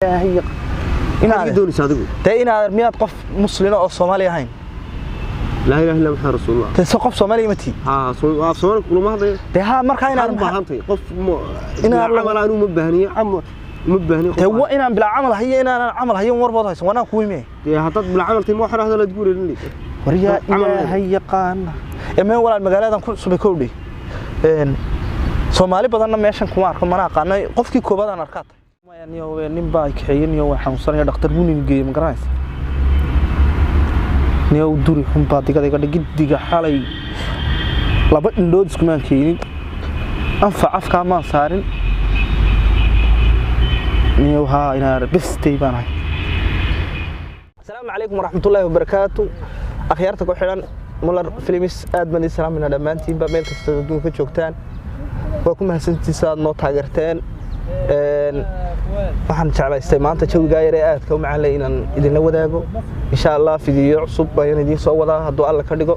هي إنا دوني صادقو تينا مياد قف مسلم أو صومالي هين لا إله إلا محمد رسول الله تسقف صومالي متي صومالي كل ما هذا تها مركا إنا بهانتي قف إنا عمل أنا مبهني مبهني هو إنا بلا عمل هي إنا عمل هي مربوطة وأنا كويمة حطت بلا عمل تيم واحد هذا لا تقول لي وريا هي قان إما ولا المجالات كل سبكودي Soomaali badanna meeshan kuma arko mana aqaanay qofkii koobaad arkaad yani nin baa kaxeeyay iyo waxaan sanaya dhakhtar buunin geeyay ma garanaysa niyow duri xun baa diga gidiga xalay laba indhood isku maan keenin afka ma saarin niyow haa ina bistay baan Assalaamu alaykum warahmatullaahi wabarakaatuh akhyarta ku xiran mular films aad baan islaamina dhamaantiin ba meel kasta adduunka joogtaan وكم هسنتيساد نو تاغرتين waxaan jeclaystay maanta jawiga yar ee aadka u macaan inaan idin la wadaago insha Allah fiidiyo cusub ayaan idin soo wadaa haduu alla ka dhigo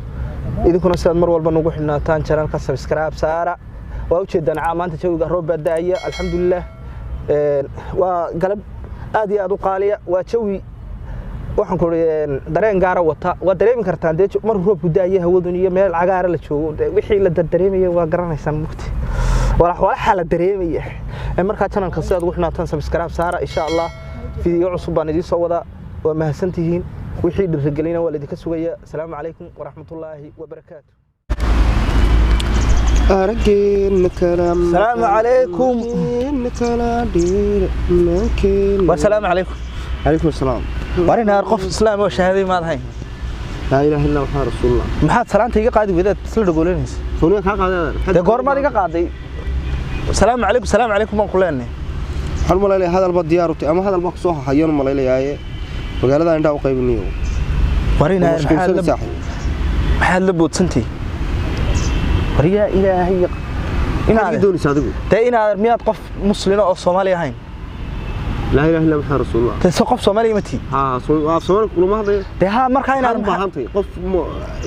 idinkuna sidaan mar walba nagu xidhnaataan channelka subscribe saara waa u jeedaan maanta jawiga roob badaaya alxamdulillah waa galab aad iyo aad u qaaliya waa jawi waxaan ku dareen gaar ah wata waa dareemi kartaan mar roobku daaya hawadun iyo meel cagaar la joogo wixii la dareemayo waa garanaysan mugti wala xala dareemaya marka channelka sidaad ugu xinaataan subscribe saara insha Allah fiidiyo cusub baan idin soo wada waa mahadsantihiin wixii dhirgelina waa idinka sugaya assalaamu alaykum wa rahmatullaahi wa barakaatuh arageen kalaam assalaamu alaykum wa salaamu alaykum عليكم السلام ورينا قف اسلام وشهادي ما لهين لا اله الا محمد رسول الله maxaad salaanta iga qaadi wadaad isla dhagooleenaysa sooniga ka qaadada de goormaad iga qaaday salaamu alaykum baan ku leenahay hal malaylay hadal ba diyaartay ama hadal ba ku soo hayan malaylay magaalada indha u qaybinayo warina maxaad la boodsantii wariya ilaahay ina dooni saadigu ina miyaad qof muslim oo Soomaali ahayn لا إله إلا محمد رسول الله تسقف صومالي متي صومالي كل ما هذا تها مركا إنا بهانتي قف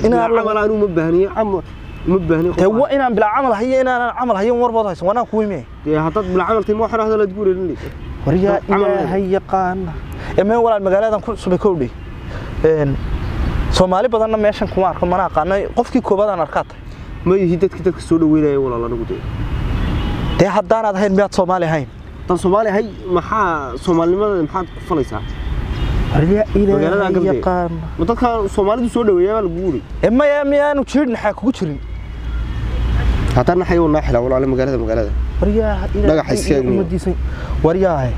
إنا عمل أنا مبهني هو إنا بلا عمل هي إنا عمل هي مربوطة وأنا كويمة حطت بلا عمل تيم واحد هذا لا تقول لي وريا هي قان إما ولا المجالات كل سبكودي Soomaali badanna meeshan kuma arko mana aqaanay qofkii koobaad arkaad ma yihidad ka soo dhaweeyay walaal anagu de haddaan aad ahayn miyaad Soomaali ahayn tan Soomaali hay maxaa Soomaalinimada maxaad ku falaysaa ariya ilaahay yaqaan dadka Soomaalidu soo dhaweeyay lagu guuri miyaanu jirin xaq ku jirin haddana xayo naaxila walaal magaalada ariya dhagax iska wariyahay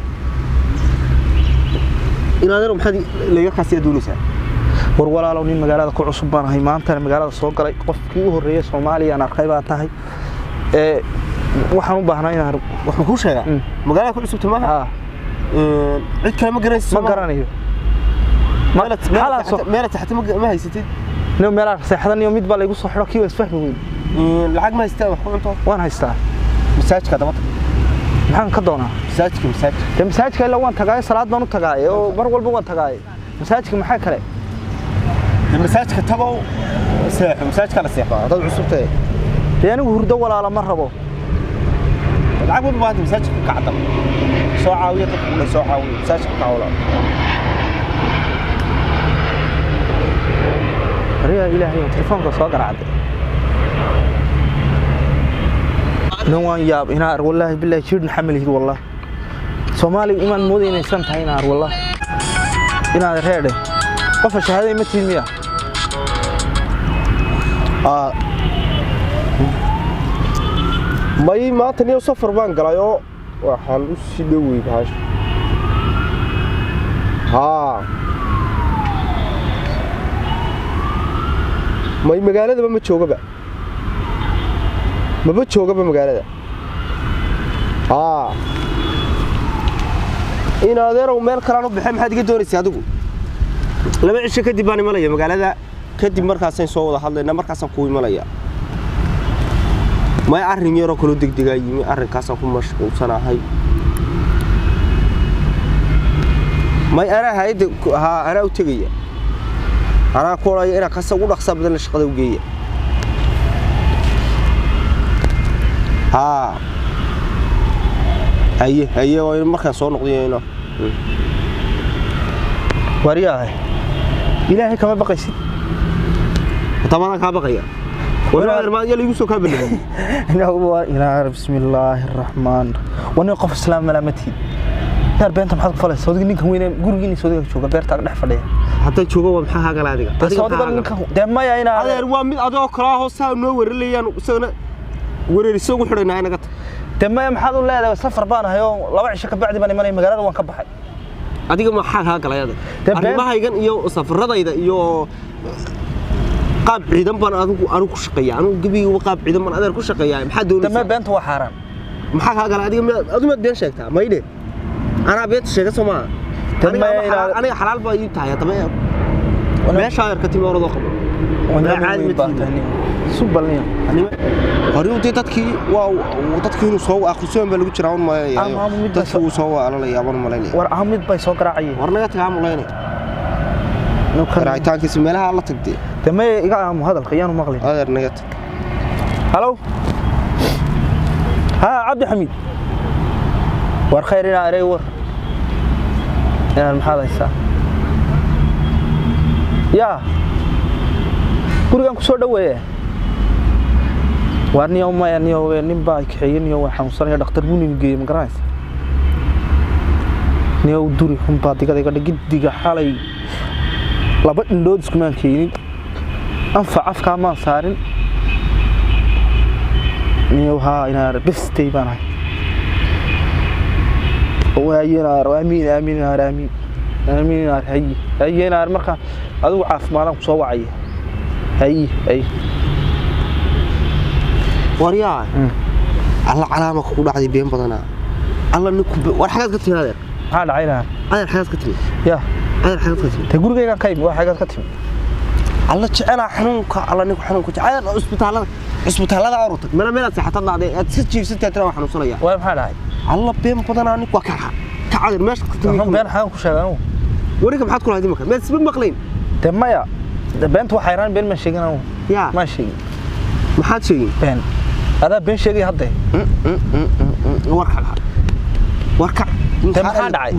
inaadaro maxaad laga qaasiya doonaysaa war walaalow nin magaalada ku cusub baan ahay maanta magaalada soo galay qofkii u horeeyay Soomaaliya aan arkay baa tahay waxaan u baahnaa inaan wax ku sheega magaalada ku cusub tamaha cid kale ma garanayo meel taxta ma haysatid meel saxdan iyo mid baa la igu soo xiro kii waa isfahmi weyn lacag ma haystaa wax ku cunto waan haystaa masaajidka dabada maxaan ka doonaa masaajidka ilaa waan tagaay salaad baan u tagaay oo mar walba waan tagaay masaajidka maxaa kale masaajidka tago masaajidka la seexdo dad cusubtay anigu hurdo walaala ma rabo العقد ما هذا مساجد كعدم سوعاوية تقول سوعاوية مساجد كعولا ريا إلهي تلفونك صاقر عاد نوان ياب هنا والله بالله شير نحمله والله Soomaali iman moodeen insan tahayna والله هنا هذا قف شهادة متى مية may maanta niyo safar baan galayo waxaan u sii dhaway baash may magaalada ma joogaba magaalada in adeerow meel kale aan u bixin maxaad iga doonaysaa adigu laba cisho kadib baan imanaya magaalada kadib markaasaan soo wada hadlayna markaasaan ku imanaya ما أرين يرو كلو دق دقاي يمي أرين كاسا كم مشغول سنة هاي ما أنا هاي ها أنا وتجيه أنا كوراي أنا كاسا ولا خسر بدل الشقة وجيه هي وين مركز صار نقدي هنا wariyaahay ilaahay kama baqaysid طبعا ka baqaya wala armaad yar igu soo ka bilay ila bismillaahir rahmaan wana qof islaam malaamati yar beenta maxad ku falay sawdiga ninkan weyn gurigiina sawdiga jooga beerta dhex fadhiya hadda joogo waa maxaa hagal adiga sawdiga ninkan deemaya ina adeer waa mid adoo kala hoosaa noo wareelayaan isagana wareeriso ugu xidhanaa inaga deemaya maxaad u leedahay safar baan hayo laba cisho ka bacdi baan imanay magaalada waan ka baxay adiga maxaa hagalay arrimahaygan iyo safaradayda iyo qaab ciidan baan anigu ku shaqeeyaa anigu gabiga qaab ciidan baan adeer ku shaqeeyaa maxaa doonaysaa deemaya beenta waa xaraan maxaa hagal adiga aduma been sheegtaa maydhe أنا بيت شيء اسمه أنا حلال بايد تاعي طبعا ليش هاي كتير مرة ضخم وأنا عاد متبهدلني سوبرني هريو تتكي وتتكي نسوا أخوسهم بلوك تراون ما يعني تسووا سوا على اللي يابون ملايين ورأهمد بيسوق راعي ورنا تكلم ملايين راعي تانك اسمه على تقدي تما يقع هذا الخيان ومغلي هذا نجت هلو ها عبد الحميد ورخيرنا أري ور يا المحاضر الساعة يا كورجان كسر دوّة وارني يوم ما يعني هو نبى كحيين يوم حنوصل يا دكتور موني نجي مقرايس نيو دوري هم بعد كذا جد حالي لابد ندوس كمان كيني أنفع كمان صارن نيو ها إنا بس تيبان هاي وأينار وأمين أمين نار أمين أمين نار هي أينار مركا أدو عاف مالهم صوّعي هي وريا الله علامة كل واحد يبين بدنا الله نكب والحاجات كتير هذا عينها هذا الحاجات كتير يا هذا الحاجات كتير تقول كذا كيف وحاجات كتير الله تعالى حنونك الله نكو حنونك تعالى اسبتال هذا عروتك ما صحة الله ده تسجل ستة ترى وحنا وصلنا وين حالها الله بين بدنا نك وكحة تعال ماشي هم بين حالك وشغلوا وريك بحط كل هذه مكان ما تسبب مقلين تما يا بنت وحيران بين ماشي كنا يا ماشي ما حد شيء بين هذا بين شيء هذا وركع تما حد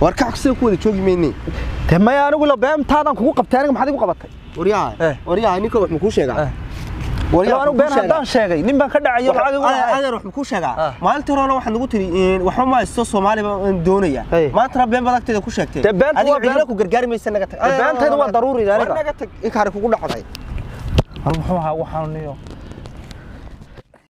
وركع كسر كودي شوقي مني تما يا أنا أقول له بين تاعنا كوكو قبتانك ما حد يبغى قبتك وريا نيكو مكوش يا وريا بين هذا شيء نبى كذا عيال أنا أروح مكوش يا ما أنت ترى لو حنا قلتلي وحنا ما الصوص مالي دونية ما ترى بين بدك تدك كوش يكتير أنا أقولك وقرقاري ما يستنى قتك بين هذا ضروري ذلك أنا قتك إنك عارف كل حاجة المهم هو حالني